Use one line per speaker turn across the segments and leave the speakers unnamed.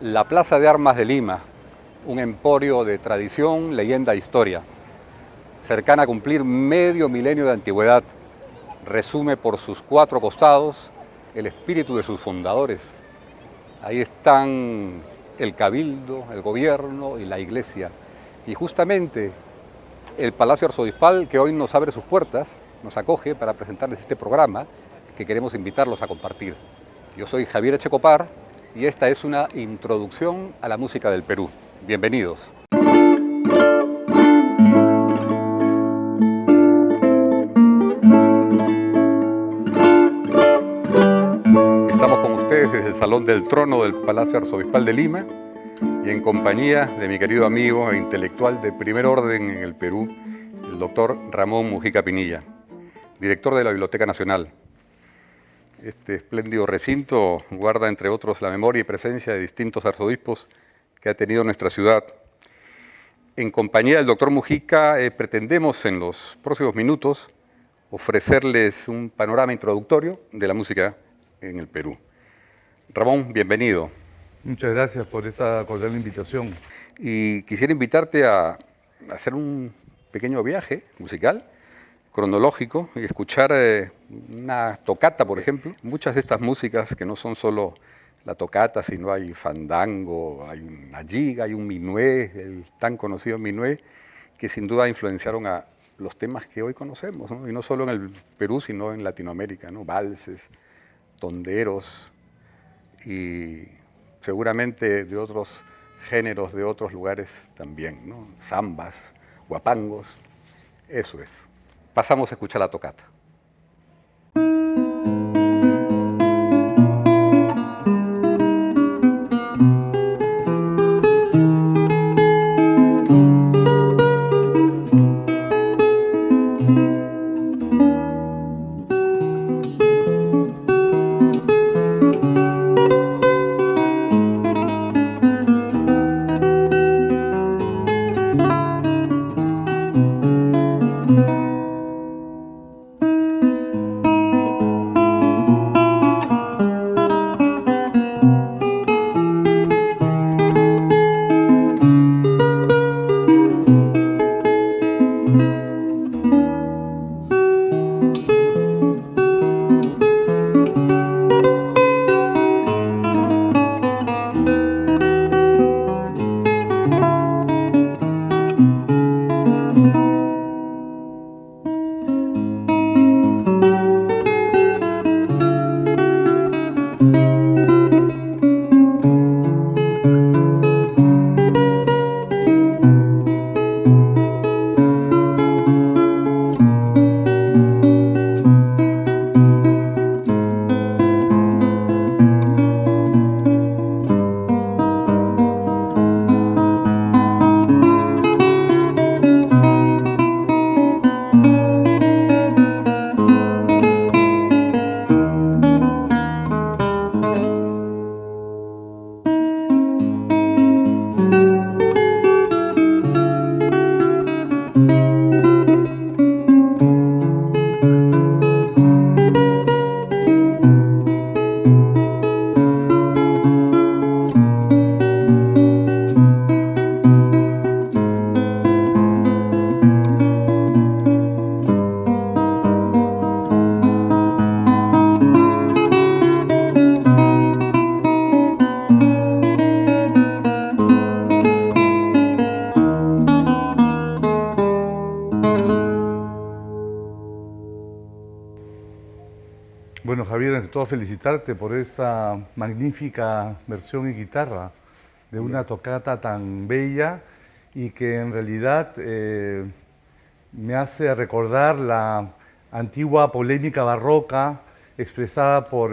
La Plaza de Armas de Lima, un emporio de tradición, leyenda e historia, cercana a cumplir medio milenio de antigüedad, resume por sus cuatro costados el espíritu de sus fundadores. Ahí están el cabildo, el gobierno y la iglesia. Y justamente el Palacio Arzobispal, que hoy nos abre sus puertas, nos acoge para presentarles este programa que queremos invitarlos a compartir. Yo soy Javier Echecopar y esta es una introducción a la música del Perú. Bienvenidos. Estamos con ustedes desde el Salón del Trono del Palacio Arzobispal de Lima y en compañía de mi querido amigo e intelectual de primer orden en el Perú, el doctor Ramón Mujica Pinilla, director de la Biblioteca Nacional. Este espléndido recinto guarda, entre otros, la memoria y presencia de distintos arzobispos que ha tenido nuestra ciudad. En compañía del doctor Mujica pretendemos en los próximos minutos ofrecerles un panorama introductorio de la música en el Perú. Ramón, bienvenido.
Muchas gracias por esta cordial invitación.
Y quisiera invitarte a hacer un pequeño viaje musical, cronológico, y escuchar una tocata, por ejemplo. Muchas de estas músicas que no son solo la tocata, sino hay fandango, hay una giga, hay un minué, el tan conocido minué, que sin duda influenciaron a los temas que hoy conocemos, ¿no? Y no solo en el Perú, sino en Latinoamérica, ¿no? Valses, tonderos y seguramente de otros géneros, de otros lugares también, ¿no? Zambas, guapangos, eso es. Pasamos a escuchar la tocata.
Bueno, Javier, ante todo felicitarte por esta magnífica versión en guitarra de una tocata tan bella y que en realidad me hace recordar la antigua polémica barroca expresada por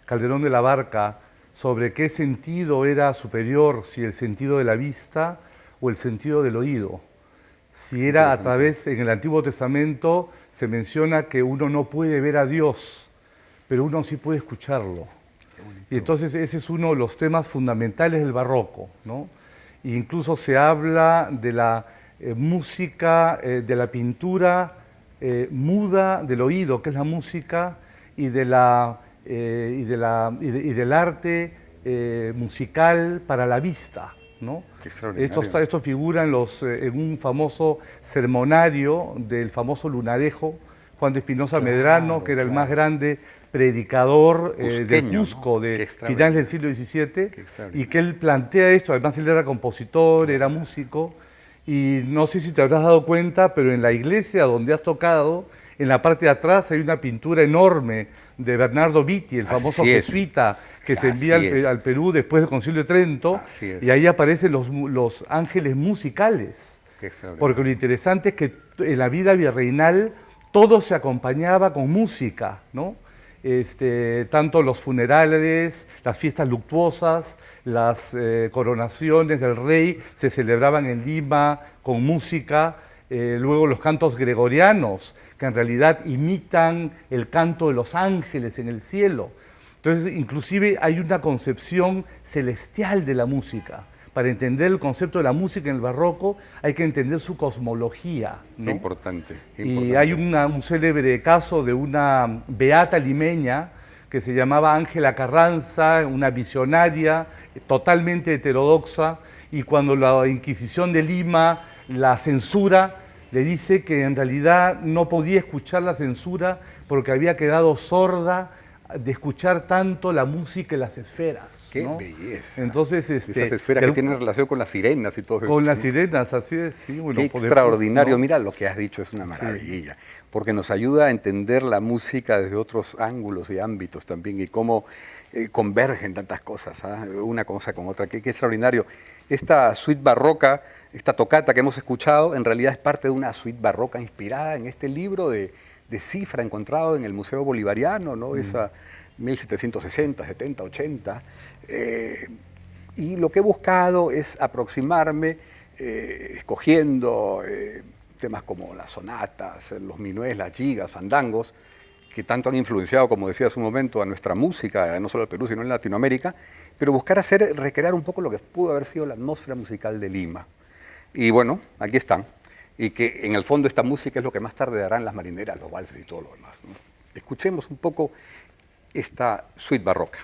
Calderón de la Barca sobre qué sentido era superior, si el sentido de la vista o el sentido del oído. Si era a través, en el Antiguo Testamento se menciona que uno no puede ver a Dios, pero uno sí puede escucharlo. Y entonces ese es uno de los temas fundamentales del barroco, ¿no? E incluso se habla de la música, de la pintura muda del oído, que es la música, y del arte musical para la vista, ¿no?
Qué extraordinario.
Esto figura en un famoso sermonario del famoso lunarejo Juan de Espinosa Medrano, que era el más grande predicador del Cusco, ¿no? De finales del siglo XVII, y que él plantea esto. Además él era compositor, era músico, y no sé si te habrás dado cuenta, pero en la iglesia donde has tocado, en la parte de atrás hay una pintura enorme de Bernardo Vitti, el famoso jesuita que se envía al Perú después del Concilio de Trento, y ahí aparecen los ángeles musicales. Porque lo interesante es que en la vida virreinal todo se acompañaba con música, ¿no? Tanto los funerales, las fiestas luctuosas, las coronaciones del rey se celebraban en Lima con música, luego los cantos gregorianos, que en realidad imitan el canto de los ángeles en el cielo. Entonces, inclusive hay una concepción celestial de la música. Para entender el concepto de la música en el barroco hay que entender su cosmología, ¿no?
Qué importante, qué
y
importante.
hay un célebre caso de una beata limeña que se llamaba Ángela Carranza, una visionaria totalmente heterodoxa, y cuando la Inquisición de Lima la censura, le dice que en realidad no podía escuchar la censura porque había quedado sorda de escuchar tanto la música y las esferas.
¡Qué
¿no?
belleza!
Entonces,
esas esferas que tienen relación con las sirenas y todo eso.
Con las sirenas, así es, sí. Bueno,
¡qué extraordinario! ¿No? Mira, lo que has dicho es una maravilla, porque nos ayuda a entender la música desde otros ángulos y ámbitos también, y cómo convergen tantas cosas, una cosa con otra. ¡Qué extraordinario! Esta suite barroca, esta tocata que hemos escuchado, en realidad es parte de una suite barroca inspirada en este libro de cifra encontrado en el Museo Bolivariano, ¿no? Esa 1760, 70, 80. Y lo que he buscado es aproximarme, escogiendo temas como las sonatas, los minués, las gigas, fandangos, que tanto han influenciado, como decía hace un momento, a nuestra música, no solo al Perú, sino en Latinoamérica, pero buscar recrear un poco lo que pudo haber sido la atmósfera musical de Lima. Y bueno, aquí están. Y que en el fondo esta música es lo que más tarde darán las marineras, los valses y todo lo demás, ¿no? Escuchemos un poco esta suite barroca.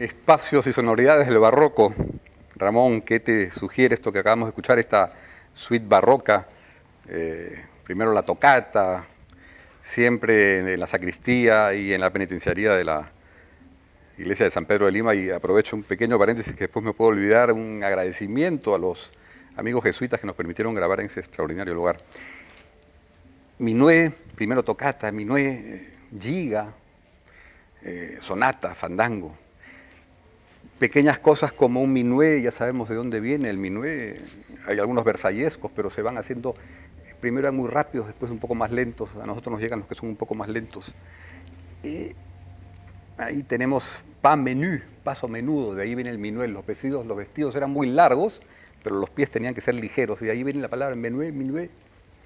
espacios y sonoridades del barroco. Ramón, ¿qué te sugiere esto que acabamos de escuchar, esta suite barroca? Primero la tocata, siempre en la sacristía y en la penitenciaría de la iglesia de San Pedro de Lima, y aprovecho un pequeño paréntesis que después me puedo olvidar, un agradecimiento a los amigos jesuitas que nos permitieron grabar en ese extraordinario lugar. Minué, primero tocata, minué, giga, sonata, fandango. Pequeñas cosas como un minué, ya sabemos de dónde viene el minué. Hay algunos versallescos, pero se van haciendo, primero eran muy rápidos, después un poco más lentos. A nosotros nos llegan los que son un poco más lentos. Ahí tenemos pas menú, paso menudo, de ahí viene el minué. Los vestidos eran muy largos, pero los pies tenían que ser ligeros, y de ahí viene la palabra minué, minué.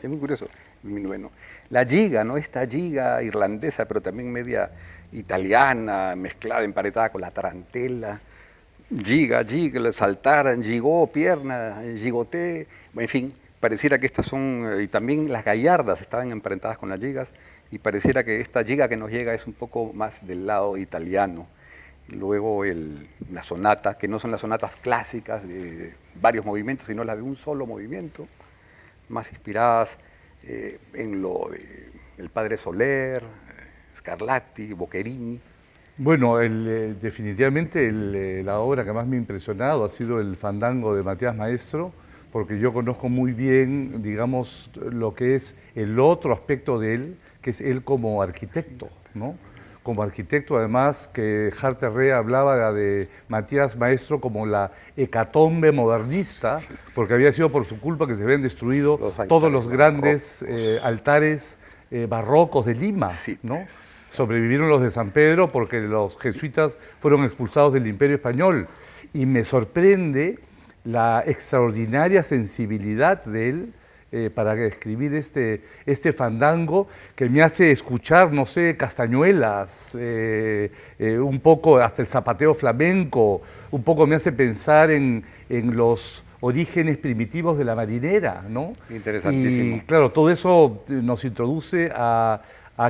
Es muy curioso, minué, ¿no? La giga, ¿no? Esta giga irlandesa, pero también media italiana, mezclada, emparetada con la tarantela. Giga, saltar, gigó, pierna, gigoté, en fin, pareciera que estas son, y también las gallardas estaban emparentadas con las gigas, y pareciera que esta giga que nos llega es un poco más del lado italiano. Luego la sonata, que no son las sonatas clásicas de varios movimientos, sino las de un solo movimiento, más inspiradas en lo del padre Soler, Scarlatti, Boccherini.
Bueno, definitivamente la obra que más me ha impresionado ha sido el Fandango de Matías Maestro, porque yo conozco muy bien, digamos, lo que es el otro aspecto de él, que es él como arquitecto, ¿no? Como arquitecto, además, que Harter hablaba de Matías Maestro como la hecatombe modernista, porque había sido por su culpa que se habían destruido todos los grandes altares barrocos de Lima,
Sí,
¿no?
pues.
Sobrevivieron los de San Pedro porque los jesuitas fueron expulsados del Imperio Español. Y me sorprende la extraordinaria sensibilidad de él para escribir este fandango, que me hace escuchar, no sé, castañuelas, un poco hasta el zapateo flamenco, un poco me hace pensar en los orígenes primitivos de la marinera, ¿no?
Interesantísimo.
Y claro, todo eso nos introduce a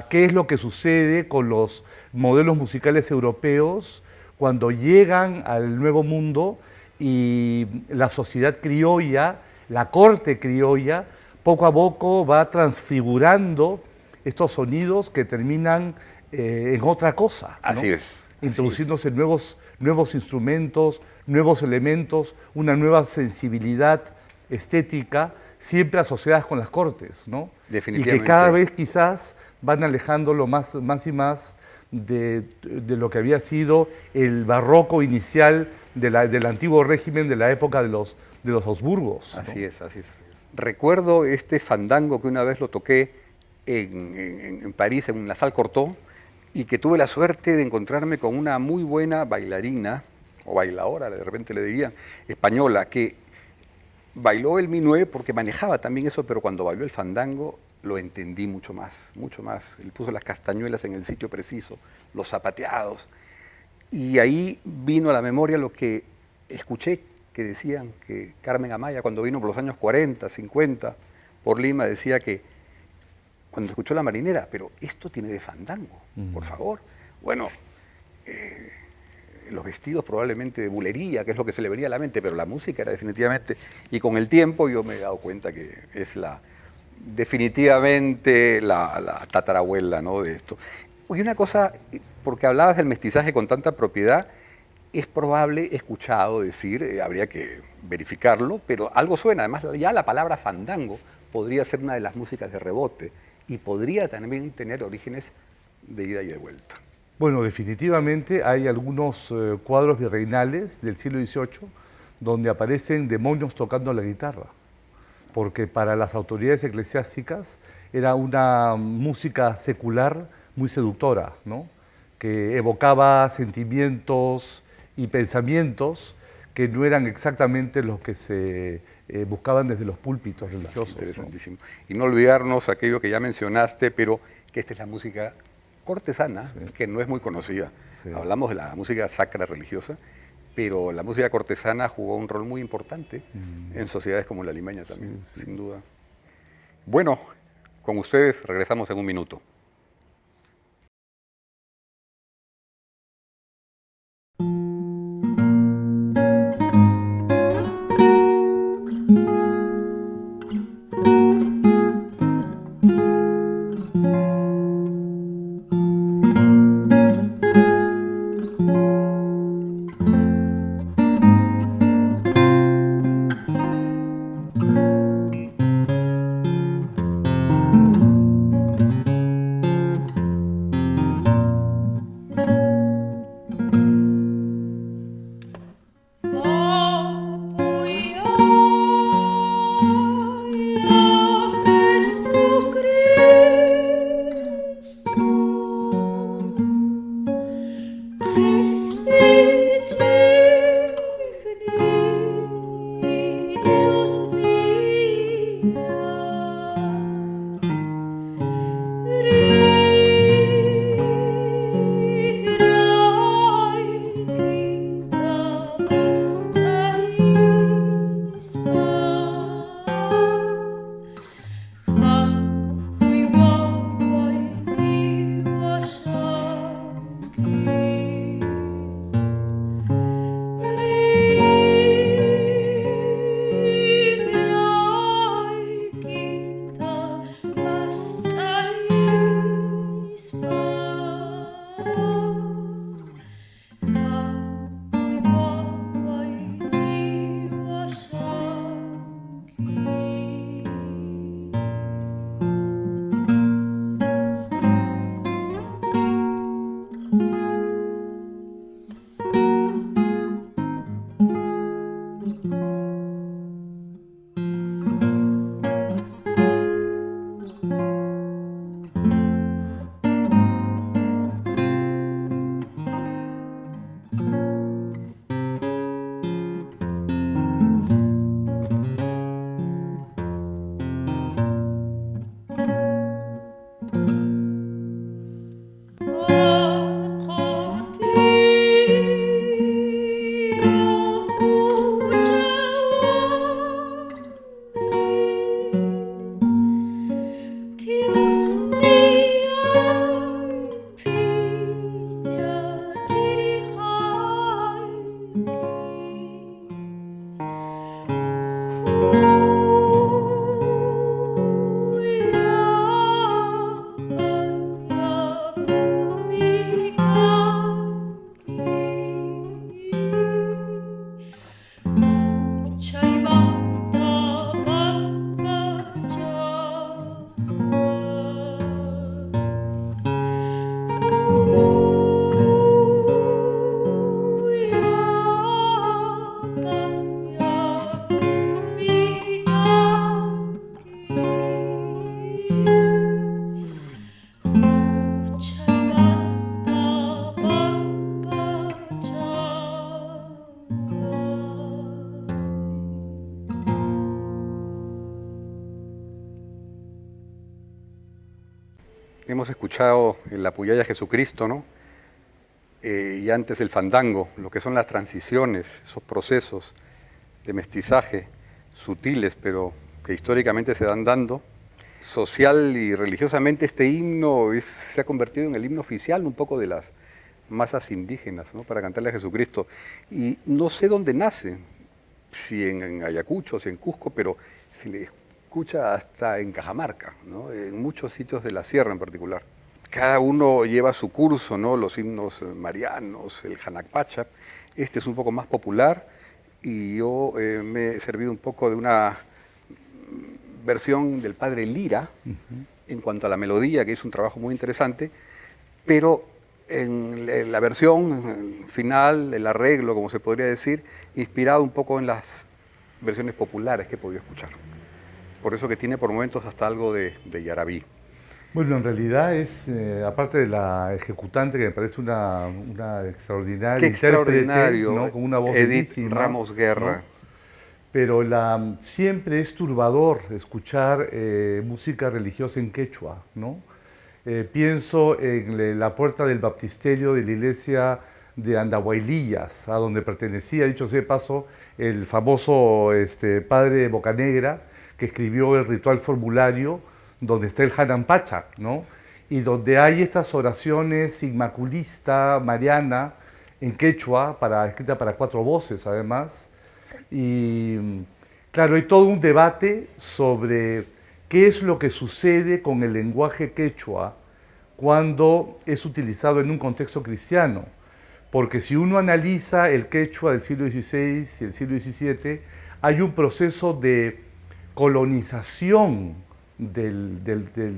qué es lo que sucede con los modelos musicales europeos cuando llegan al Nuevo Mundo y la sociedad criolla, la corte criolla, poco a poco va transfigurando estos sonidos que terminan en otra cosa, ¿no?
Así es.
Introduciéndose nuevos instrumentos, nuevos elementos, una nueva sensibilidad estética, siempre asociadas con las cortes, ¿no?
Definitivamente.
Y que cada vez quizás van alejándolo más y más de lo que había sido el barroco inicial del antiguo régimen de la época de los Habsburgos, ¿no?
Así es, así es. Recuerdo este fandango que una vez lo toqué en París, en la Salle Cortot, y que tuve la suerte de encontrarme con una muy buena bailarina, o bailadora, de repente le dirían, española, que bailó el minué porque manejaba también eso, pero cuando bailó el fandango lo entendí mucho más, mucho más. Él puso las castañuelas en el sitio preciso, los zapateados, y ahí vino a la memoria lo que escuché que decían que Carmen Amaya, cuando vino por los años 40, 50, por Lima, decía que cuando escuchó La Marinera, pero esto tiene de fandango, por favor. Bueno, los vestidos probablemente de bulería, que es lo que se le venía a la mente, pero la música era definitivamente, y con el tiempo yo me he dado cuenta que es definitivamente la tatarabuela, ¿no?, de esto. Y una cosa, porque hablabas del mestizaje con tanta propiedad, es probable, he escuchado decir, habría que verificarlo, pero algo suena. Además, ya la palabra fandango podría ser una de las músicas de rebote y podría también tener orígenes de ida y de vuelta.
Bueno, definitivamente hay algunos cuadros virreinales del siglo XVIII donde aparecen demonios tocando la guitarra, porque para las autoridades eclesiásticas era una música secular muy seductora, ¿no?, que evocaba sentimientos y pensamientos que no eran exactamente los que se buscaban desde los púlpitos religiosos.
Interesantísimo. ¿No? Y no olvidarnos aquello que ya mencionaste, pero que esta es la música cortesana, sí, que no es muy conocida. Sí. Hablamos de la música sacra religiosa, pero la música cortesana jugó un rol muy importante en sociedades como la limeña también, sí, sí, sin duda. Bueno, con ustedes regresamos en un minuto. hemos escuchado el Apuyaya Jesucristo, ¿no? Y antes el fandango, lo que son las transiciones, esos procesos de mestizaje sutiles, pero que históricamente se dan dando. Social y religiosamente este himno se ha convertido en el himno oficial un poco de las masas indígenas, ¿no? Para cantarle a Jesucristo. Y no sé dónde nace, si en Ayacucho, si en Cusco, pero se le escucha hasta en Cajamarca, ¿no? En muchos sitios de la sierra en particular. Cada uno lleva su curso, ¿no? Los himnos marianos, el Hanakpacha. Este es un poco más popular y yo me he servido un poco de una versión del padre Lira en cuanto a la melodía, que es un trabajo muy interesante, pero en la versión final, el arreglo, como se podría decir, inspirado un poco en las versiones populares que he podido escuchar. Por eso que tiene por momentos hasta algo de Yarabí.
Bueno, en realidad es, aparte de la ejecutante, que me parece una extraordinaria
Qué
intérprete,
extraordinario,
¿no? Con una voz
Edith
bellísima,
Ramos Guerra.
¿no? Pero siempre es turbador escuchar música religiosa en quechua, ¿no? Pienso en la puerta del baptisterio de la iglesia de Andahuaylillas, a donde pertenecía, dicho sea de paso, el famoso padre Bocanegra, que escribió el ritual formulario, donde está el Hanakpacha, ¿no? Y donde hay estas oraciones inmaculista, mariana, en quechua, escrita para 4 voces además. Y claro, hay todo un debate sobre qué es lo que sucede con el lenguaje quechua cuando es utilizado en un contexto cristiano. Porque si uno analiza el quechua del siglo XVI y el siglo XVII, hay un proceso de colonización del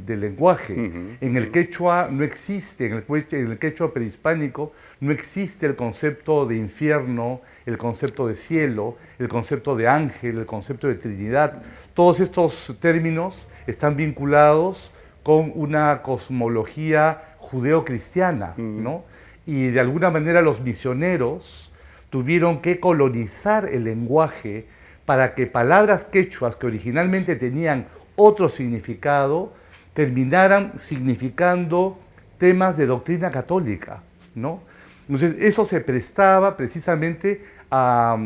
lenguaje. En el quechua no existe, en el quechua prehispánico no existe el concepto de infierno, el concepto de cielo, el concepto de ángel, el concepto de Trinidad. Todos estos términos están vinculados con una cosmología judeo-cristiana, ¿no? Y de alguna manera los misioneros tuvieron que colonizar el lenguaje para que palabras quechuas que originalmente tenían otro significado terminaran significando temas de doctrina católica, ¿no? Entonces eso se prestaba precisamente a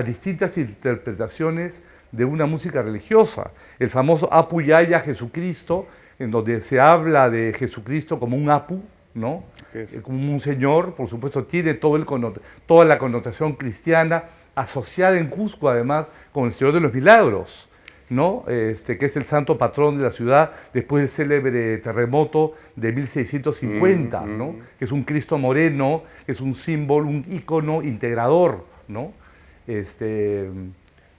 distintas interpretaciones de una música religiosa. El famoso Apuyaya Jesucristo, en donde se habla de Jesucristo como un apu, ¿no? Como un señor, por supuesto, tiene toda la connotación cristiana asociada en Cusco, además, con el Señor de los Milagros, ¿no? Que es el santo patrón de la ciudad después del célebre terremoto de 1650, ¿no? Que es un Cristo moreno, que es un símbolo, un ícono integrador, ¿no?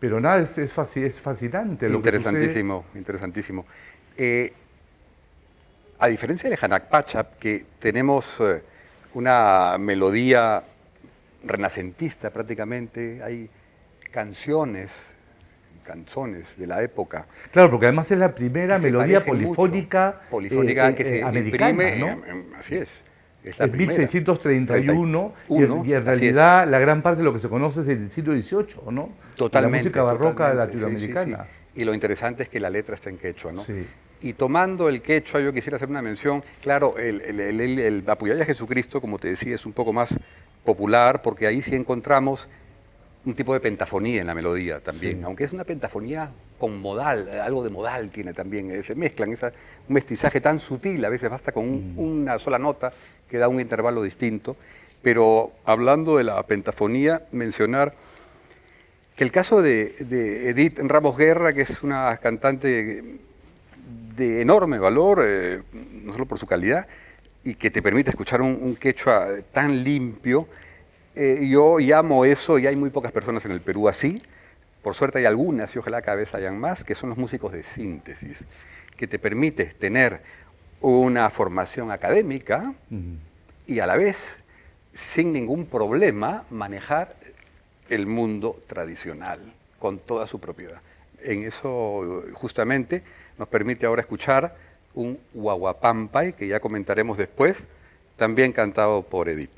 Pero nada, es fascinante.
Interesantísimo, interesantísimo. A diferencia del Hanakpacha, que tenemos una melodía renacentista prácticamente, hay canzones de la época.
Claro, porque además es la primera melodía polifónica,
que se
americana,
imprime,
¿no?
Así es. Es
en 1631 y en realidad la gran parte de lo que se conoce es del siglo XVIII, ¿no?
Totalmente.
La música barroca latinoamericana.
Sí. Y lo interesante es que la letra está en quechua, ¿no?
Sí.
Y tomando el quechua, yo quisiera hacer una mención. Claro, el Apuyaya Jesucristo, como te decía, es un poco más popular porque ahí sí encontramos un tipo de pentafonía en la melodía también, sí. Aunque es una pentafonía con modal, algo de modal tiene también, se mezclan, un mestizaje tan sutil, a veces basta con una sola nota que da un intervalo distinto. Pero hablando de la pentafonía, mencionar que el caso de Edith Ramos Guerra, que es una cantante de enorme valor, no solo por su calidad, y que te permite escuchar un quechua tan limpio, yo llamo eso, y hay muy pocas personas en el Perú así, por suerte hay algunas, y ojalá cada vez hayan más, que son los músicos de síntesis, que te permite tener una formación académica y a la vez, sin ningún problema, manejar el mundo tradicional, con toda su propiedad. En eso, justamente, nos permite ahora escuchar un Huahuapampay, que ya comentaremos después, también cantado por Edith.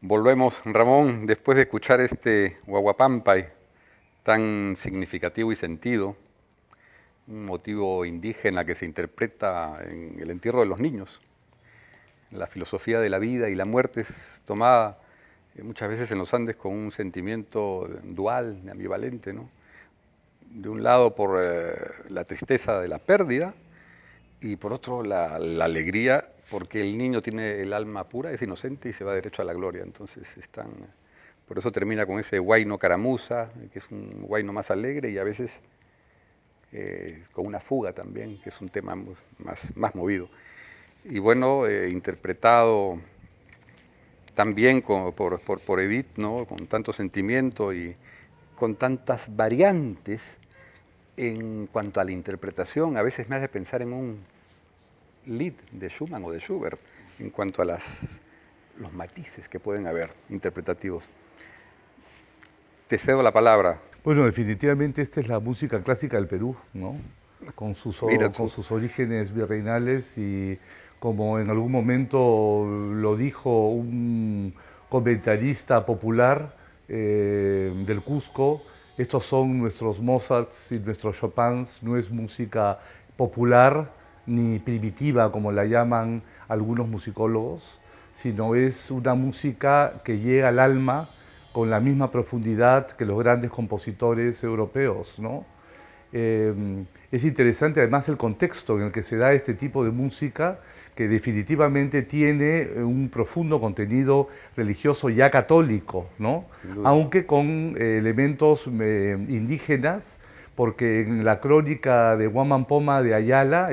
Volvemos, Ramón, después de escuchar este Huahuapampay tan significativo y sentido, un motivo indígena que se interpreta en el entierro de los niños. La filosofía de la vida y la muerte es tomada muchas veces en los Andes con un sentimiento dual, ambivalente, ¿no? De un lado por la tristeza de la pérdida y por otro la alegría porque el niño tiene el alma pura, es inocente y se va derecho a la gloria. Entonces por eso termina con ese huayno caramuza, que es un huayno más alegre y a veces con una fuga también, que es un tema más movido. Y bueno, interpretado también por Edith, ¿no? Con tanto sentimiento y con tantas variantes en cuanto a la interpretación. A veces me hace pensar en un Lied de Schumann o de Schubert, en cuanto a los matices que pueden haber interpretativos. Te cedo la palabra.
Bueno, definitivamente esta es la música clásica del Perú, ¿no? Con sus orígenes virreinales y como en algún momento lo dijo un comentarista popular del Cusco, estos son nuestros Mozarts y nuestros Chopins, no es música popular ni primitiva como la llaman algunos musicólogos, sino es una música que llega al alma con la misma profundidad que los grandes compositores europeos, ¿no? Es interesante además el contexto en el que se da este tipo de música, que definitivamente tiene un profundo contenido religioso ya católico, ¿no? Aunque con elementos indígenas, porque en la crónica de Huamán Poma de Ayala,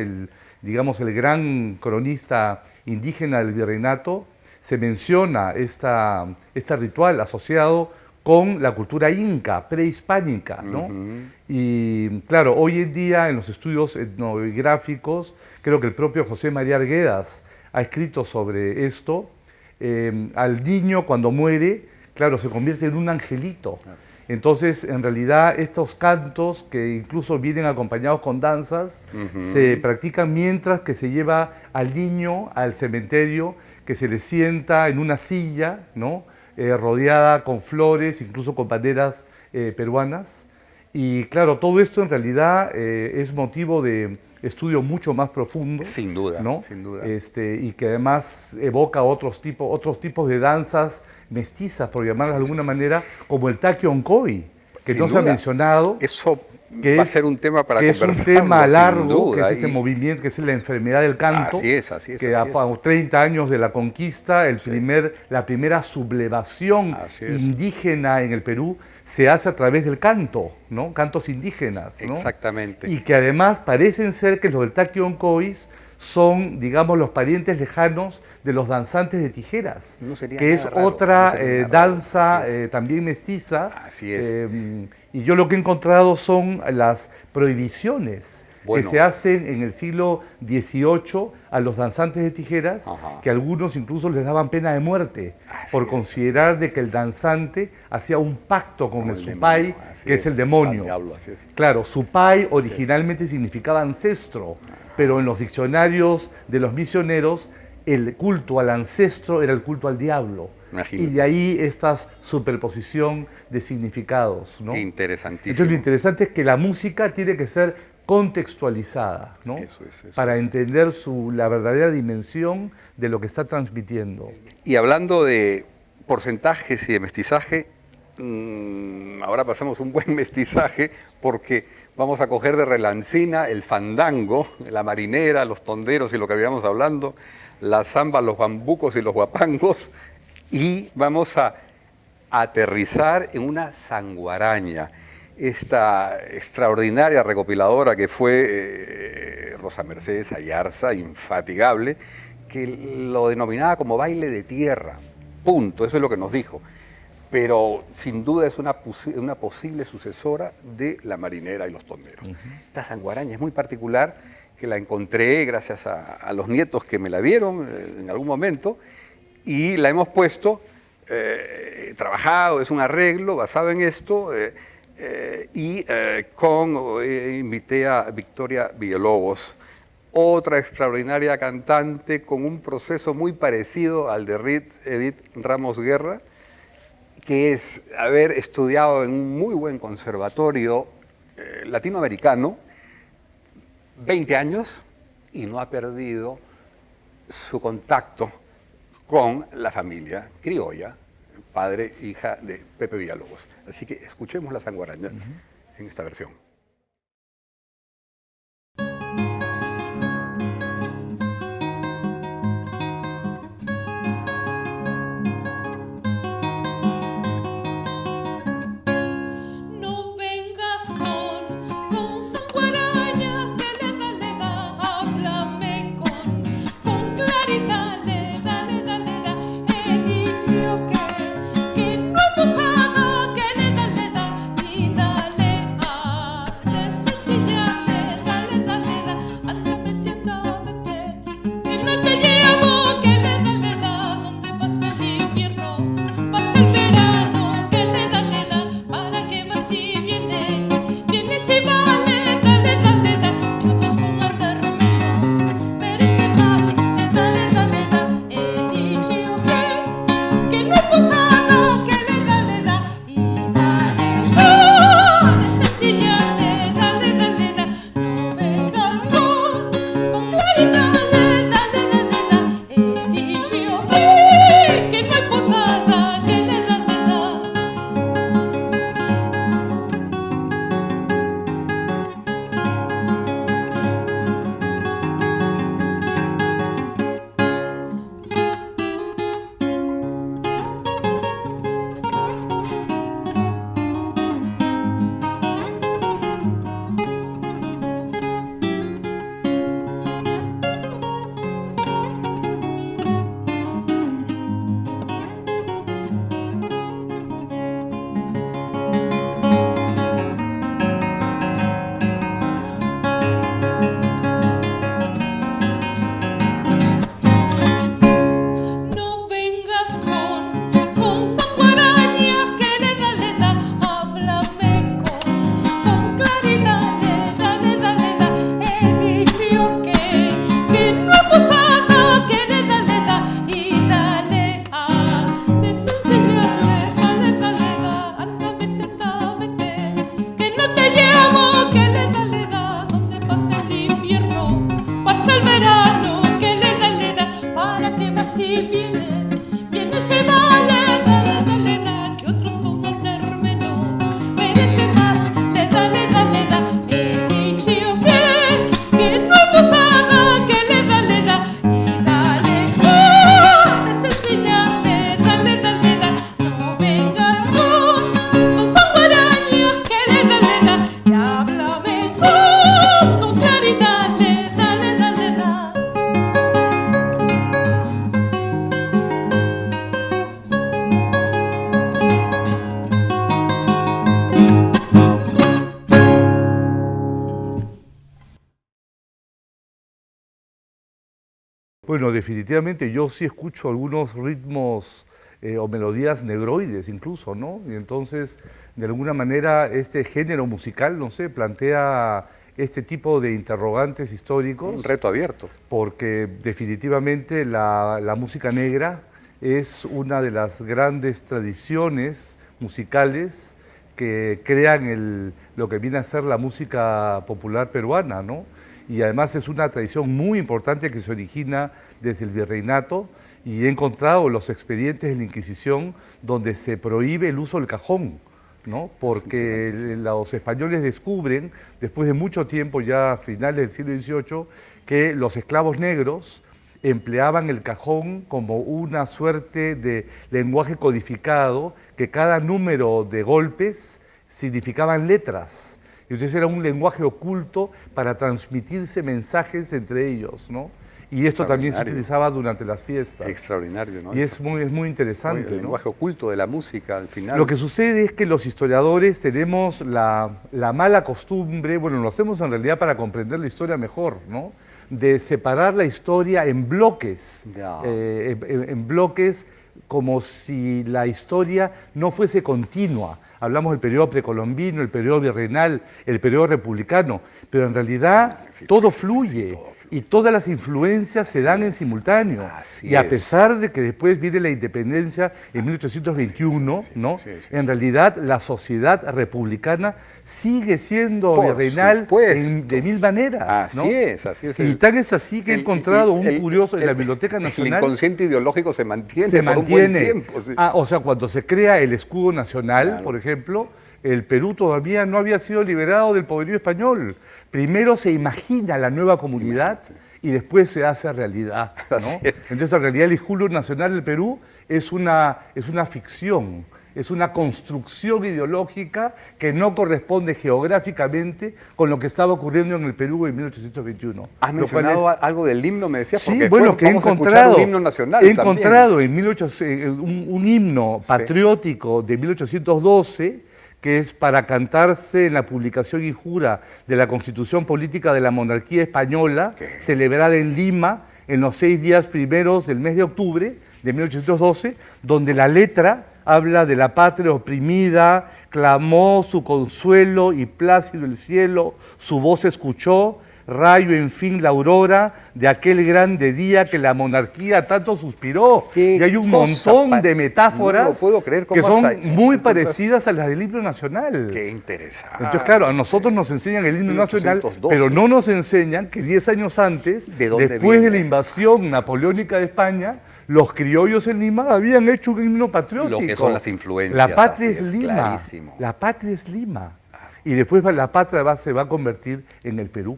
digamos el gran cronista indígena del virreinato, se menciona este ritual asociado con la cultura inca, prehispánica, ¿no? Y claro, hoy en día en los estudios etnográficos, creo que el propio José María Arguedas ha escrito sobre esto, al niño cuando muere, claro, se convierte en un angelito. Entonces, en realidad, estos cantos, que incluso vienen acompañados con danzas, se practican mientras que se lleva al niño al cementerio, que se le sienta en una silla, ¿no? Rodeada con flores, incluso con banderas peruanas. Y claro, todo esto en realidad es motivo de estudio mucho más profundo.
Sin duda,
¿no?
sin duda.
Y que además evoca otros tipos de danzas mestizas, por llamarlas de alguna manera, como el Takion Onkoi, que no se ha mencionado.
Eso va a ser un tema para conversar.
Es un tema largo, que es este movimiento, que es la enfermedad del canto.
Así es.
Que a 30 años de la conquista, la primera sublevación indígena en el Perú se hace a través del canto, ¿no? Cantos indígenas, ¿no?
Exactamente.
Y que además parecen ser que los del Takion Onkois son, digamos, los parientes lejanos de los danzantes de tijeras,
No sería
que es
nada raro,
otra
no sería nada
danza
raro, así es.
también mestiza.
Así es.
Y yo lo que he encontrado son las prohibiciones
Bueno.
que se hacen en el siglo XVIII a los danzantes de tijeras,
Ajá.
que algunos incluso les daban pena de muerte
Así
por
es.
considerar de que el danzante hacía un pacto con
Como
el
el
supay,
demonio, así
que es el demonio.
San Diablo, así es.
Claro, supay originalmente significaba ancestro, pero en los diccionarios de los misioneros el culto al ancestro era el culto al diablo.
Imagínate.
Y de ahí esta superposición de significados, ¿no?
Interesantísimo.
Entonces lo interesante es que la música tiene que ser contextualizada, ¿no?
Eso es,
para entender la verdadera dimensión de lo que está transmitiendo.
Y hablando de porcentajes y de mestizaje, ahora pasamos un buen mestizaje porque vamos a coger de relancina el fandango, la marinera, los tonderos y lo que habíamos hablando, la zamba, los bambucos y los guapangos, y vamos a aterrizar en una sanguaraña. Esta extraordinaria recopiladora que fue Rosa Mercedes Ayarza, infatigable, que lo denominaba como baile de tierra, punto, eso es lo que nos dijo. Pero sin duda es una posible sucesora de la marinera y los tonderos. Esta sanguaraña es muy particular, que la encontré gracias a los nietos que me la dieron en algún momento, y la hemos puesto, trabajado, es un arreglo basado en esto, invité a Victoria Villalobos, otra extraordinaria cantante con un proceso muy parecido al de Edith Ramos Guerra, que es haber estudiado en un muy buen conservatorio latinoamericano, 20 años, y no ha perdido su contacto con la familia criolla, padre, hija de Pepe Villalobos. Así que escuchemos la sanguaraña en esta versión.
No vengas con sanguarañas que le da, háblame con claridad, le da. He dicho que no hay posada que le da, y dale a
Bueno, definitivamente yo sí escucho algunos ritmos o melodías negroides incluso, ¿no? Y entonces, de alguna manera, este género musical, no sé, plantea este tipo de interrogantes históricos.
Un reto abierto.
Porque definitivamente la música negra es una de las grandes tradiciones musicales que crean lo que viene a ser la música popular peruana, ¿no? Y además es una tradición muy importante que se origina desde el virreinato, y he encontrado los expedientes de la Inquisición donde se prohíbe el uso del cajón, ¿no? Porque los españoles descubren, después de mucho tiempo, ya a finales del siglo XVIII, que los esclavos negros empleaban el cajón como una suerte de lenguaje codificado, que cada número de golpes significaban letras. Entonces era un lenguaje oculto para transmitirse mensajes entre ellos, ¿no? Y esto también se utilizaba durante las fiestas.
Extraordinario, ¿no?
Y es muy interesante,
el
¿no?
lenguaje oculto de la música, al final.
Lo que sucede es que los historiadores tenemos la mala costumbre, bueno, lo hacemos en realidad para comprender la historia mejor, ¿no? De separar la historia en bloques,
Ya.
en bloques como si la historia no fuese continua. Hablamos del periodo precolombino, el periodo virreinal, el periodo republicano, pero en realidad todo fluye. Y todas las influencias se dan en simultáneo.
Así
y a
es.
pesar de que después viene la independencia en 1821, ¿no? En realidad la sociedad republicana sigue siendo
Por
virreinal
supuesto.
de mil maneras, ¿no?
Así es.
Y tan es así que he encontrado un curioso en la Biblioteca
El
Nacional.
inconsciente ideológico se mantiene
Se
por un buen
mantiene.
tiempo. Sí.
O sea, cuando se crea el escudo nacional,
Claro.
por ejemplo, el Perú todavía no había sido liberado del poderío español. Primero se imagina la nueva comunidad y después se hace realidad, ¿no?
Así es.
Entonces, en realidad, el escudo nacional del Perú es una ficción, es una construcción ideológica que no corresponde geográficamente con lo que estaba ocurriendo en el Perú en 1821.
Has
Lo cual
mencionado
es-
algo del himno, me decías, porque
Sí, bueno,
después
que he
vamos a escuchar
encontrado,
un himno nacional
he
también.
encontrado en 1800, un himno patriótico de 1812 que es para cantarse en la publicación y jura de la Constitución Política de la Monarquía Española, celebrada en Lima en los 6 días primeros del mes de octubre de 1812, donde la letra habla de la patria oprimida, clamó su consuelo y plácido el cielo, su voz escuchó, rayo en fin la aurora de aquel grande día que la monarquía tanto suspiró.
Qué
Y hay un
cosa,
montón de
no
metáforas
lo puedo creer,
que
¿cómo
son
has-
muy
entonces-
parecidas a las del himno nacional.
Qué interesante.
Entonces, claro, a nosotros nos enseñan el himno nacional,
1812.
pero no nos enseñan que 10 años antes,
¿De dónde
después de
viene?
la invasión napoleónica de España, los criollos en Lima habían hecho un himno patriótico.
Lo que son las influencias,
La patria
así
es
es,
Lima.
clarísimo.
La patria es Lima. Y después la patria se va a convertir en el Perú,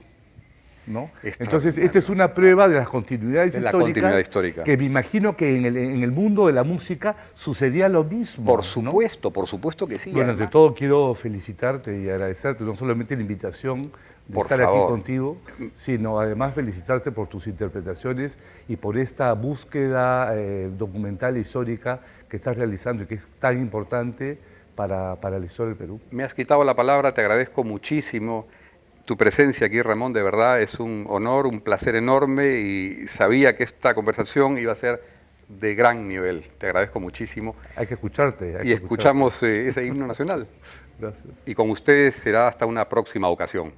¿no? Entonces, esta es una prueba de las continuidades
De la
históricas,
continuidad histórica.
que me imagino que en el mundo de la música sucedía lo mismo.
Por
¿no?
supuesto que sí.
Bueno, ante
además.
todo quiero felicitarte y agradecerte no solamente la invitación de
Por
estar aquí
favor.
contigo, sino además felicitarte por tus interpretaciones y por esta búsqueda documental e histórica que estás realizando y que es tan importante para la historia del Perú.
Me has quitado la palabra, te agradezco muchísimo tu presencia aquí, Ramón, de verdad es un honor, un placer enorme y sabía que esta conversación iba a ser de gran nivel. Te agradezco muchísimo
Hay que escucharte.
y escuchamos ese himno nacional.
Gracias.
Y con ustedes será hasta una próxima ocasión.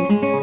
Thank you.